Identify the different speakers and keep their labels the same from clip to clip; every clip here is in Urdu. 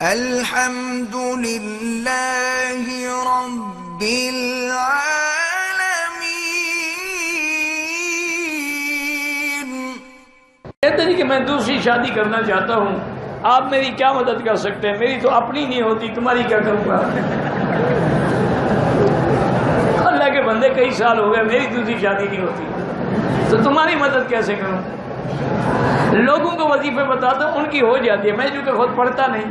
Speaker 1: الحمد للہ رب العالمین۔
Speaker 2: کہتے ہیں کہ میں دوسری شادی کرنا چاہتا ہوں، آپ میری کیا مدد کر سکتے ہیں؟ میری تو اپنی نہیں ہوتی، تمہاری کیا کروں گا؟ اللہ کے بندے کئی سال ہو گئے، میری دوسری شادی نہیں ہوتی تو تمہاری مدد کیسے کروں؟ لوگوں کو وظیفے بتاتا ہوں، ان کی ہو جاتی ہے، میں چونکہ خود پڑھتا نہیں۔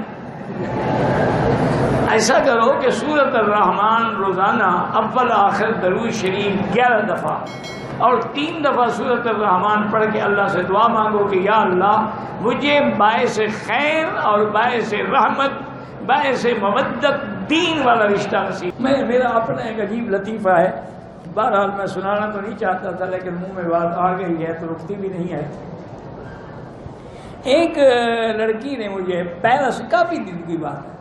Speaker 2: ایسا کرو کہ سورۃ الرحمن روزانہ اول آخر درود شریف 11 دفعہ اور 3 دفعہ سورۃ الرحمن پڑھ کے اللہ سے دعا مانگو کہ یا اللہ مجھے باعث خیر اور باعث رحمت، باعث مودت دین والا رشتہ نصیب۔ میرا اپنا ایک عجیب لطیفہ ہے، بہرحال میں سنانا تو نہیں چاہتا تھا لیکن منہ میں بات آ گئی ہے تو رکتی بھی نہیں ہے۔ ایک لڑکی نے مجھے پیرس، کافی دن کی بات ہے،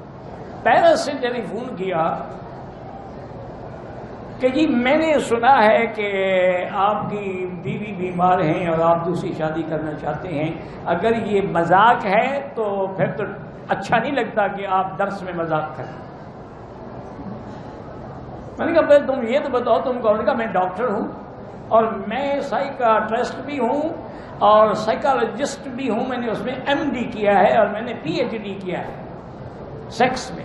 Speaker 2: پیرس سے ٹیلی فون کیا کہ جی میں نے سنا ہے کہ آپ کی بیوی بیمار ہیں اور آپ دوسری شادی کرنا چاہتے ہیں، اگر یہ مذاق ہے تو پھر تو اچھا نہیں لگتا کہ آپ درس میں مذاق کریں۔ میں نے کہا پہلے تم یہ تو بتاؤ تم کون؟ کہا میں ڈاکٹر ہوں اور میں سائیکاٹرسٹ بھی ہوں اور سائیکالوجسٹ بھی ہوں، میں نے اس میں ایم ڈی کیا ہے اور میں نے پی ایچ ڈی کیا ہے سیکس میں۔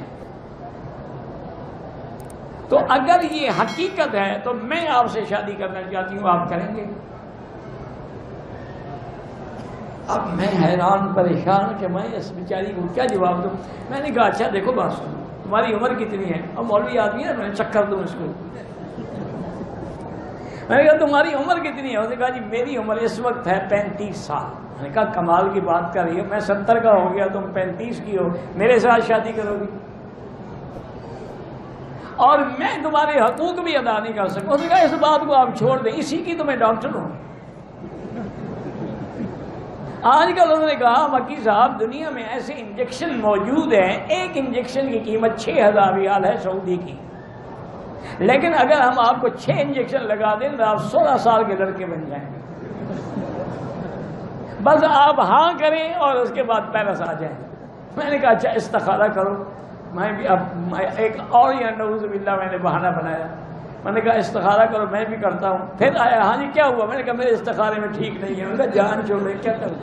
Speaker 2: تو اگر یہ حقیقت ہے تو میں آپ سے شادی کرنا چاہتی ہوں، آپ کریں گے؟ اب میں حیران پریشان کہ میں اس بیچاری کو کیا جواب دوں۔ میں نے کہا اچھا دیکھو بات سنو، تمہاری عمر کتنی ہے؟ اب مولوی آدمی ہے، میں نے چکر دوں اس کو۔ میں نے کہا تمہاری عمر کتنی ہے؟ اس نے کہا جی میری عمر اس وقت ہے 35 سال۔ میں نے کہا کمال کی بات کر رہی ہو، میں 70 کا ہو گیا، تم 35 کی ہو، میرے ساتھ شادی کرو گی اور میں تمہارے حقوق بھی ادا نہیں کر سکتا۔ اس نے کہا اس بات کو آپ چھوڑ دیں، اسی کی تو میں ڈاکٹر ہوں۔ آج کل انہوں نے کہا مکی صاحب دنیا میں ایسے انجیکشن موجود ہیں، ایک انجیکشن کی قیمت 6000 ریال ہے سعودی کی، لیکن اگر ہم آپ کو 6 انجیکشن لگا دیں تو آپ 16 سال کے لڑکے بن جائیں گے، بس آپ ہاں کریں اور اس کے بعد پیرس آ جائیں۔ میں نے کہا اچھا استخارہ کرو۔ میں بھی اب ایک اور یا نعوذ باللہ میں نے بہانہ بنایا، میں نے کہا استخارہ کرو، میں بھی کرتا ہوں۔ پھر آیا ہاں جی کیا ہوا؟ میں نے کہا میرے استخارے میں ٹھیک نہیں ہے۔ میں نے کہا جان چھوڑے کیا کروں؟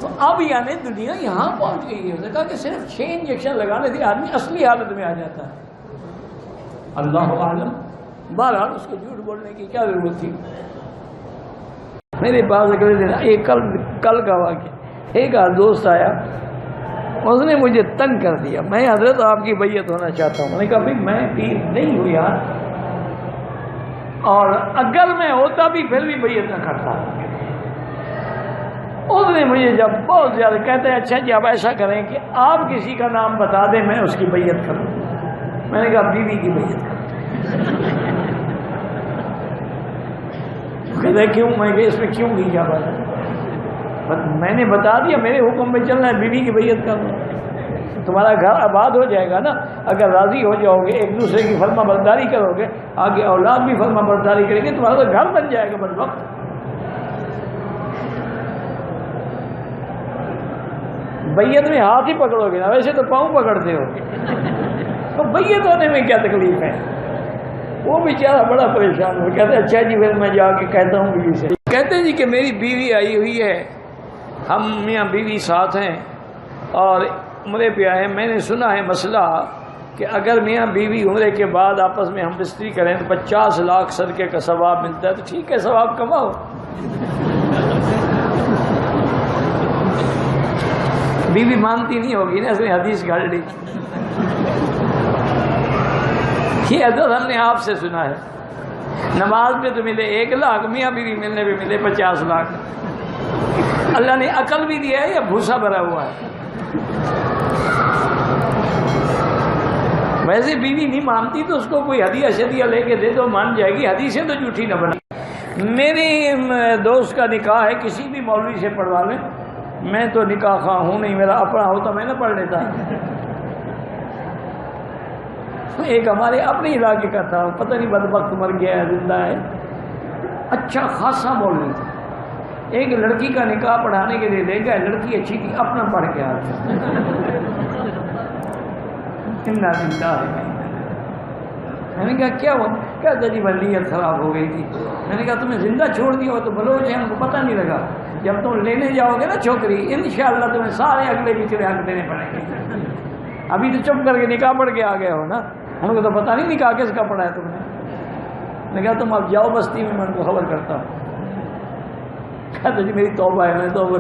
Speaker 2: تو اب یعنی دنیا یہاں پہنچ گئی ہے۔ اس نے کہا کہ صرف 6 انجیکشن لگانے سے آدمی اصلی حالت میں آ جاتا ہے۔ اللہ عالم، بہرحال اس کو جھوٹ بولنے کی کیا ضرورت تھی؟ میرے پاس اگلے دن ایک کل کا واقعہ، ایک دوست آیا، اس نے مجھے تنگ کر دیا، میں حضرت آپ کی بیعت ہونا چاہتا ہوں۔ میں نے کہا بھائی میں پیر نہیں ہوں یار، اور اگر میں ہوتا بھی پھر بھی بیعت نہ کرتا۔ اس نے مجھے جب بہت زیادہ کہتے ہیں اچھا جی آپ ایسا کریں کہ آپ کسی کا نام بتا دیں میں اس کی بیعت کروں۔ میں نے کہا بیوی کی بیعت کروں۔ کہتے کیوں؟ میں کہ اس میں کیوں کی کیا بات ہے؟ میں نے بتا دیا میرے حکم میں چلنا ہے، بیوی کی بیعت کرنا، تمہارا گھر آباد ہو جائے گا نا اگر راضی ہو جاؤ گے، ایک دوسرے کی فرما برداری کرو گے، آگے اولاد بھی فرما برداری کریں گے، تمہارا تو گھر بن جائے گا بس وقت۔ بیعت میں ہاتھ ہی پکڑو گے نا، ویسے تو پاؤں پکڑتے ہو گے، تو بیعت ہونے میں کیا تکلیف ہے؟ وہ بیچارہ بڑا پریشان ہو، کہتے اچھا جی پھر میں جا کے کہتا ہوں بیوی سے۔ کہتے ہیں جی کہ میری بیوی آئی ہوئی ہے، ہم میاں بیوی ساتھ ہیں اور عمرے پہ آئے ہیں، میں نے سنا ہے مسئلہ کہ اگر میاں بیوی عمرے کے بعد آپس میں ہم بستری کریں تو 50 لاکھ صدقے کا ثواب ملتا ہے، تو ٹھیک ہے ثواب کماؤ۔ بیوی مانتی نہیں ہوگی نا، اس نے حدیث گھڑ لی۔ یہ حدیث ہم نے آپ سے سنا ہے، نماز میں تو ملے 1 لاکھ، میاں بیوی ملنے پہ ملے 50 لاکھ۔ اللہ نے عقل بھی دیا ہے یا بھوسا بھرا ہوا ہے؟ ویسے بیوی نہیں مانتی تو اس کو کوئی ہدیہ شدیہ لے کے دے دو، مان جائے گی، حدیثیں تو جھوٹی نہ بنا۔ میرے دوست کا نکاح ہے، کسی بھی مولوی سے پڑھوا لیں، میں تو نکاح خواہ ہوں نہیں، میرا اپنا ہوتا میں نہ پڑھ لیتا۔ ایک ہمارے اپنے علاقے کا تھا، پتہ نہیں بدبخت مر گیا ہے زندہ ہے، اچھا خاصا مولوی تھا، ایک لڑکی کا نکاح پڑھانے کے لیے لے گئے، لڑکی اچھی تھی، اپنا پڑھ کے آ میں نے کہا کیا ہوا؟ کہتا جی ولیت خراب ہو گئی تھی۔ میں نے کہا تمہیں زندہ چھوڑ دیا ہو تو بلوچ ہیں، ان کو پتہ نہیں لگا، جب تم لینے جاؤ گے نا چھوکری انشاءاللہ تمہیں سارے اگلے پچھلے حق دینے پڑیں گے، ابھی تو چپ کر کے نکاح پڑھ کے آ گئے ہو نا، ان کو تو پتہ نہیں نکاح کس کا پڑھا ہے تم نے۔ میں نے کہا تم اب جاؤ بستی میں ان کو خبر کرتا ہوں۔ کہتا جی میری توبہ ہے، میں نے توبہ